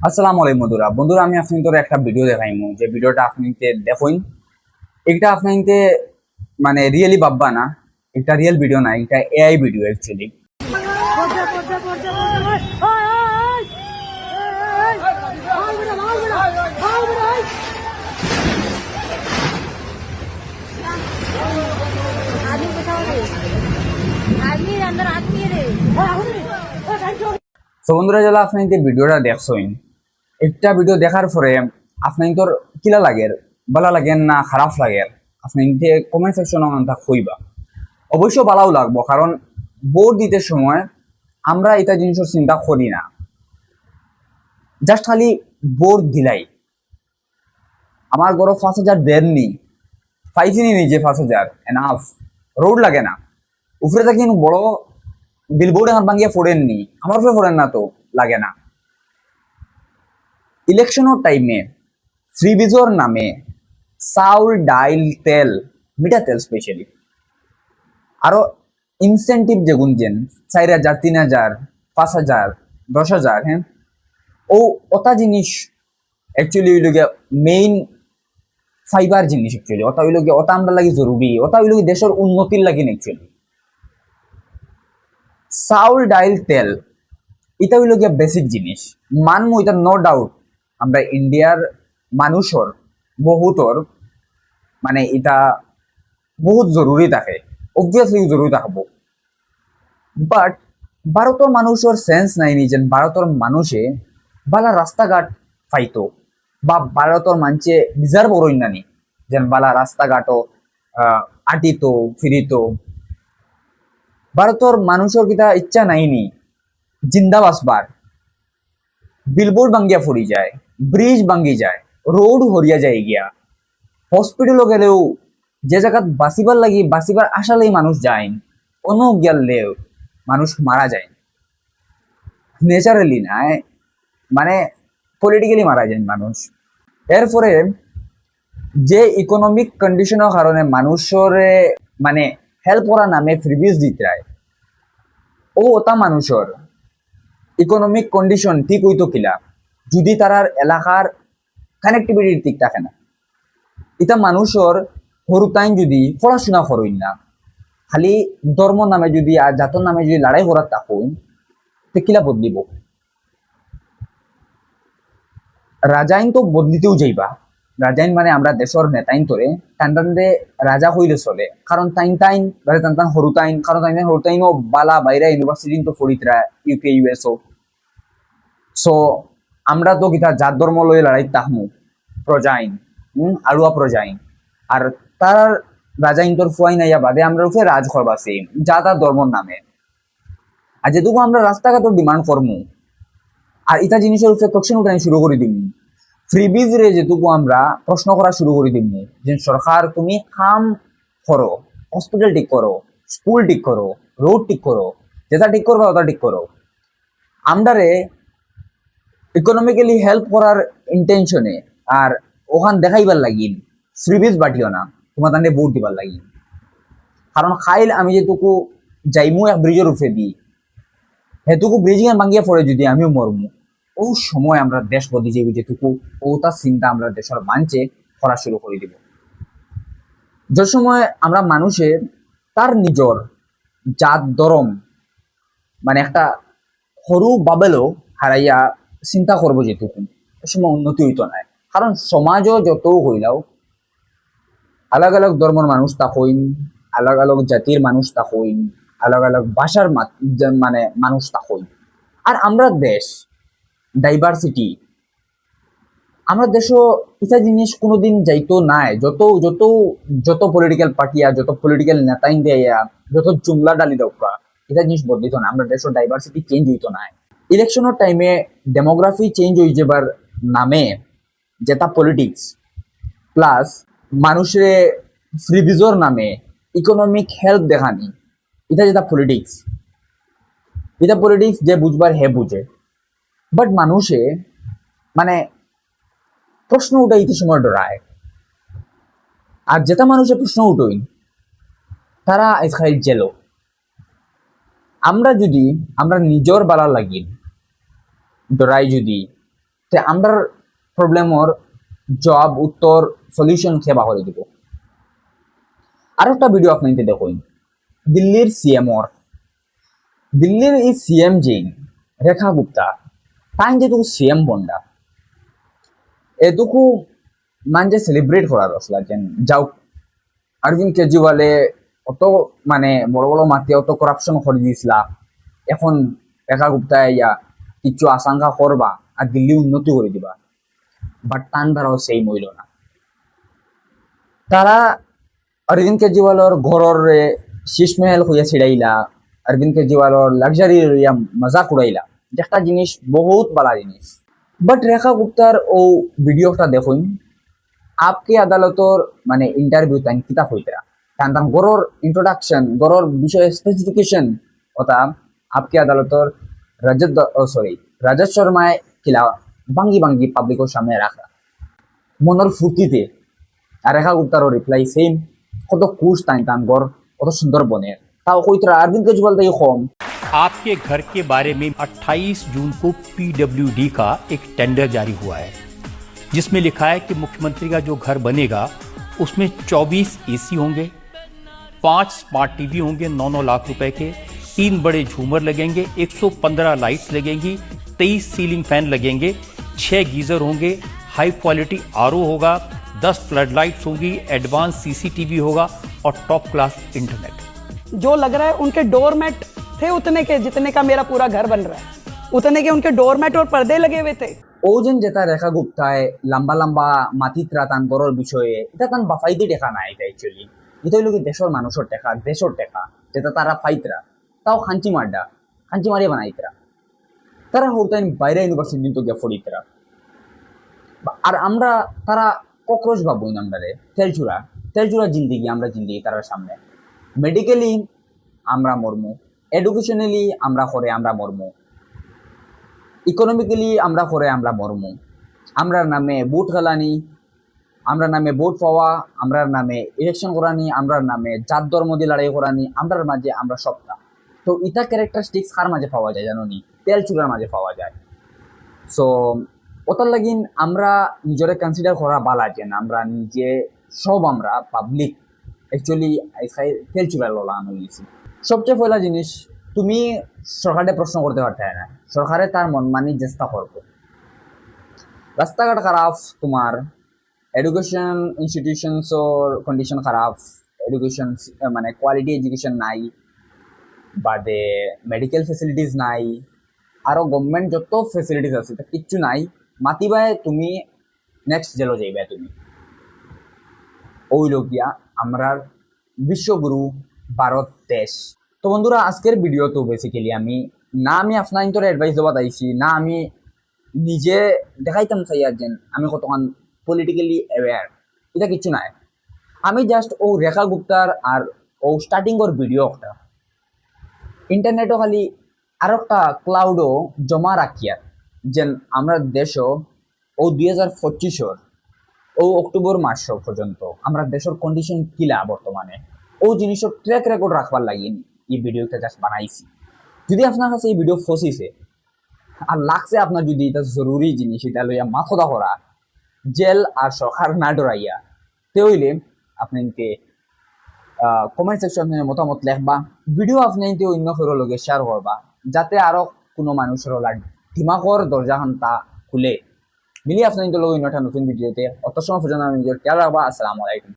আসসালামু আলাইকুম বন্ধুরা বন্ধুরা আমি আপনাদের একটা ভিডিও দেখাইমু যে ভিডিওটা আপনাদের দেখুন। এটা আপনাদের মানে রিয়েলি বাব্বা না, এটা রিয়েল ভিডিও না, এটা এআই ভিডিও অ্যাকচুয়ালি। তো বন্ধুরা যারা আপনাদের ভিডিওটা দেখছেন, একটা ভিডিও দেখার পরে আপনাদের কিলা লাগে, ভালো লাগে না খারাপ লাগে, আপনাদের কমেন্ট সেকশনে তা কইবা। অবশ্য ভালোও লাগবো, কারণ ভোট দিতে সময় আমরা এটা জিনিসের চিন্তা করি না, জাস্ট খালি ভোট দিলাই। আমার গড় 5,000 দেননি, পাইছিনি নিজে 5,000 এনাফ, রোড লাগে না। উপরে থাকি বড় বিলবোর্ড আমার ভাঙ্গিয়ে ফোড়েননি, আমার উপরে ফোড়েন না তো লাগে না। ইলেকশনের টাইমে ফ্রিবিজর নামে চাউল ডাইল তেল, মিঠা তেল স্পেশালি, আরো ইনসেন্টিভ যে গুনছেন 4,000 3,000 5,000 10,000, হ্যাঁ ও ওটা জিনিস অ্যাকচুয়ালি হইল গিয়া মেইন ফাইবার জিনিস। অ্যাকচুয়ালি ওটা হইল গিয়া ওটা আমরা লাগি জরুরি, ওটা হইল গিয়ে দেশের উন্নতির লাগি না। অ্যাকচুয়ালি চাউল ডাইল তেল এটা হইল গিয়া বেসিক জিনিস, মানমু এটা নো ডাউট। আমরা ইন্ডিয়ার মানুষের বহুতর মানে এটা বহুত জরুরি থাকে, অবভিয়াসলি জরুরি থাকবো। বাট ভারতের মানুষের সেন্স নাই নিজের ভারতের মানুষে বালা রাস্তাঘাট পাইতো, বা ভারতের মানুষে ডিজার্ভ করইন নানি যেন বালা রাস্তাঘাটও আটিত ফিরিত। ভারতের মানুষের কিতা ইচ্ছা নাইনি জিন্দা বাসবার। বিলবোর্ড ভাঙ্গিয়া ফুরি যায়, ব্রিজ ভাঙ্গি যায়, রোড হরিয়া যায় গিয়া, হসপিটালও গেলেও যে জায়গাত বাঁচিবার লাগি বাঁচিবার আশালেই মানুষ যায়, অন্য গেলেও মানুষ মারা যায় ন্যাচারালি না, মানে পলিটিক্যালি মারা যায় মানুষ। এরপরে যে ইকোনমিক কন্ডিশনের কারণে মানুষের মানে হেল্প করার নামে ফ্রিবিজ দিতে হয়, ও ওটা মানুষের ইকোনমিক কন্ডিশন ঠিক হইতো কিলা যদি তারার এলাকার কানেক্টিভিটি ঠিক থাকে না। এটা মানুষের হরুতাইন যদি পড়াশোনা করইন না, খালি ধর্ম নামে যদি আর জাতর নামে যদি লড়াই করার থাকুন, তো কিলা বদলিব? রাজাইন তো বদলিতেও যাইবা। রাজাইন মানে আমরা দেশের নেতাইন তোরে টানটানদে রাজা হইলে চলে, কারণ টাইন টাইন বারে টান টান হরুতাইন, কারণ টাইন হরুতাইনও বালা বাইরে ইউনিভার্সিটি তো ফরিতরা ইউকে ইউএসও। সো আমরা তো কিতা জাত ধর্ম লয়ে লড়াই তাহমু প্রজাইন, আড়ুয়া প্রজাইন, আর তার রাজাইন তোর ফুয়াই নাইয়া বাদে আমরা উপরে রাজ করবাসি যা তার ধর্মর নামে। আর যেটুকু আমরা রাস্তাঘাটও ডিমান্ড করমু, আর ইটা জিনিসের উপরে কোশ্চেন উঠানি শুরু করে দিমু, ফ্রিবিজ রে যেটুকু আমরা প্রশ্ন করা শুরু করে দিমু যে সরকার তুমি কাম করো, হসপিটাল ঠিক করো, স্কুল ঠিক করো, রোড ঠিক করো, যেটা ঠিক করবা ওটা ঠিক করো। আমরারে ইকোনমিক্যালি হেল্প করার ইন্টেনশনে আর ওখান দেখাইবার লাগিন ফ্রিবিজ বাটিও না, তোমার তাহলে ভোট দিবার লাগিন। কারণ খাইল আমি যেটুকু যাইমু এক ব্রিজের উপরে দিই, হেতুকু ব্রিজিং ভাঙ্গিয়া পড়ে যদি আমিও মরমু, ও সময় আমরা দেশ বদলি যাইব যেটুকু ওটা চিন্তা আমরা দেশের মানছে করা শুরু করে দিব। যে সময় আমরা মানুষের তার নিজর জাত ধরম মানে একটা সরু বাবেলও হারাইয়া চিন্তা করবো যেটুকু, এ সময় উন্নতি হইতো না। কারণ সমাজও যত হইলাও আলাগ আলাগ ধর্মের মানুষ তা হইন, আলাগ আলাগ জাতির মানুষ তা হইন, আলাগ আলাগ ভাষার মানে মানুষ তা হইন। আর আমরা দেশ ডাইভার্সিটি, আমরা দেশও এটা জিনিস কোনোদিন যাইতো নাই। যত যত যত পলিটিক্যাল পার্টি আর যত পলিটিক্যাল নেতাইন দেয়া যত জুমলা ডালি দৌকা, এটা জিনিস বদলিত না, আমরা দেশের ডাইভার্সিটি চেঞ্জ হইতো নাই। ইলেকশনের টাইমে ডেমোগ্রাফি চেঞ্জ হয়ে যাবার নামে যেটা পলিটিক্স, প্লাস মানুষের ফ্রিবিজর নামে ইকোনমিক হেল্প দেখানি, এটা যেটা পলিটিক্স, এটা পলিটিক্স যে বুঝবার হে বুঝে। বাট মানুষে মানে প্রশ্ন উঠাইতে সময় ডরায়, আর যেটা মানুষের প্রশ্ন উঠই তারা খাইল জেলো। আমরা যদি আমরা নিজের বালা লাগি ডরাই যদি, তে আমরার প্রবলেমর জবাব উত্তর সলিউশন খেবা করে দিব। আর একটা ভিডিও আপনাদের দেখুন, দিল্লির সিএমর, দিল্লির এই সিএম যে রেখা গুপ্তা, তাই যেটুকু সিএম বন্ডা এটুকু মানে সেলিব্রেট করার আসলা যেন যাও অরবিন্দ কেজরিওয়ালে অত মানে বড় বড় মাতি অত করাপশন করে দিয়েছিলা, এখন রেখা গুপ্তা ইয়া কিছু আশঙ্কা করবা আর দিল্লি উন্নতি করে দিবা, বাট টান দ্বারাও সেই মইল না। তারা অরবিন্দ কেজরিওয়ালর ঘরের শীষমহল হইয়া ছিড়াইলা, অরবিন্দ কেজরিওয়ালর লাক্সারি মজাক উড়াইলা, যে একটা জিনিস বহুত বালা জিনিস। বাট রেখা গুপ্তার ও ভিডিওটা দেখুন, আপকে আদালতর মানে ইন্টারভিউ তাই কিতাব হইতরা কারণ তার গরর ইন্ট্রোডাকশন গরর বিষয়ে স্পেসিফিকেশন ওটা আপকে আদালতর রাজত শর্মায় কিলা বাঙ্গি বাঙ্গি পাবলিকের সামনে রাখা মনের ফুর্তিতে। আর রেখা গুপ্তারও রিপ্লাই সেম, কত কুশ তাই তান গড় কত সুন্দর বনের, তাও কইতরা অরবিন্দ কেজরিওয়াল তাই কম। आपके घर के बारे में 28 जून को पीडब्ल्यूडी का एक टेंडर जारी हुआ है, जिसमें लिखा है कि मुख्यमंत्री का जो घर बनेगा उसमें 24 एसी होंगे, 5 स्मार्ट टीवी होंगे 9-9 लाख रुपए के, 3 बड़े झूमर लगेंगे, 115 लाइट्स लगेंगी, 23 सीलिंग फैन लगेंगे, 6 गीजर होंगे, हाई क्वालिटी आरओ होगा, 10 फ्लड लाइट्स होंगी, एडवांस सीसीटीवी होगा और टॉप क्लास इंटरनेट। जो लग रहा है उनके डोरमेट थे उतने के जितने का मेरा पूरा घर बन रहा है, उतने के उनके डोरमेट और पर्दे लगे हुए थे। ওজন যেটা রেখা গুপ্তায় লম্বা লম্বা মাটিত্রা তান গড়র বিষয়ে এটা তান বাফাইতে দেখা নাই, এটা অ্যাকচুয়ালি এটা হইল কি দেশের মানুষের টেকা, দেশের টেকা যেটা তারা ফাইতরা, তাও খাঞ্চি মারিয়া বানাইতরা, তারা হরতাইন বাইরে ইউনিভার্সিটি তো গিয়ে ফরিতরা। আর আমরা তারা ককরোচ ভাবুই নামদারে তেলচুরা জিন্দিগি, আমরা জিন্দিগি তারার সামনে। মেডিকেলি আমরা মরমু, এডুকেশনালি আমরা মরমু, ইকোনমিক্যালি আমরা মরমু। আমরার নামে ভোট খেলানি, আমরার নামে ভোট পাওয়া, আমরার নামে ইলেকশন করানি, আমরার নামে জাত ধর্ম দিয়ে লড়াই করানি, আমরার মাঝে আমরা সবটা। তো ইটা ক্যারেক্টারিস্টিক্স কার মাঝে পাওয়া যায় জানি? তেলচুরার মাঝে পাওয়া যায়। সো ওটার লাগিন আমরা নিজরে কনসিডার করা বালা যেন আমরা নিজে সব আমরা পাবলিক অ্যাকচুয়ালি তেলচুরার লোলা আনো গেছি। সবচেয়ে পয়লা জিনিস, তুমি সরকারে প্রশ্ন করতে পারতে না, সরকারে তার মনমানি চেষ্টা করবো। রাস্তাঘাট খারাপ, তোমার এডুকেশন ইনস্টিটিউশনসর কন্ডিশন খারাপ, এডুকেশন মানে কোয়ালিটি এডুকেশন নাই, বাদে মেডিকেল ফেসিলিটিস নাই, আরও গভর্নমেন্ট যত ফেসিলিটিস আছে তা কিচ্ছু নাই। মাতিবায় তুমি নেক্সট জেলো যাইবে তুমি। ওই লোকিয়া আমরার বিশ্বগুরু ভারত দেশ। তো বন্ধুরা, আজকের ভিডিও তো বেসিক্যালি আমি আপনার অ্যাডভাইস দেওয়া চাইছি না, আমি নিজে দেখাইতাম চাই আর যেন আমি কতক্ষণ পলিটিক্যালি অ্যাওয়্যার, এটা কিচ্ছু নাই। আমি জাস্ট ও রেখা গুপ্তার আর ও স্টার্টিংর ভিডিও একটা ইন্টারনেটও খালি আর একটা ক্লাউডও জমা রাখিয়ার যেন আমরা দেশও ও 2025 ও অক্টোবর মাস পর্যন্ত আমরা দেশের কন্ডিশন কিলা বর্তমানে ও জিনিসের ট্র্যাক রেকর্ড রাখবার লাগি এই ভিডিওটা জাস্ট বানাইছি। যদি আপনার কাছে এই ভিডিও ফসিছে আর লাগছে আপনার যদি এটা জরুরি জিনিস, এটা লইয়া মাথা করা জেল আর সরকার না ডরাইয়া, তে হইলে আপনাকে কমেন্ট সেকশনে মতামত লেখবা, ভিডিও আপনাকে অন্য কারোর লগে শেয়ার করবা, যাতে আরো কোনো মানুষের দিমাগর দরজাখান তা খুলে মিলিয়ে আপনাদের লগে অন্য একটা নতুন ভিডিওতে। অত সময় পর্যন্ত আমি নিজের খেয়াল রাখবা। আসসালামু আলাইকুম।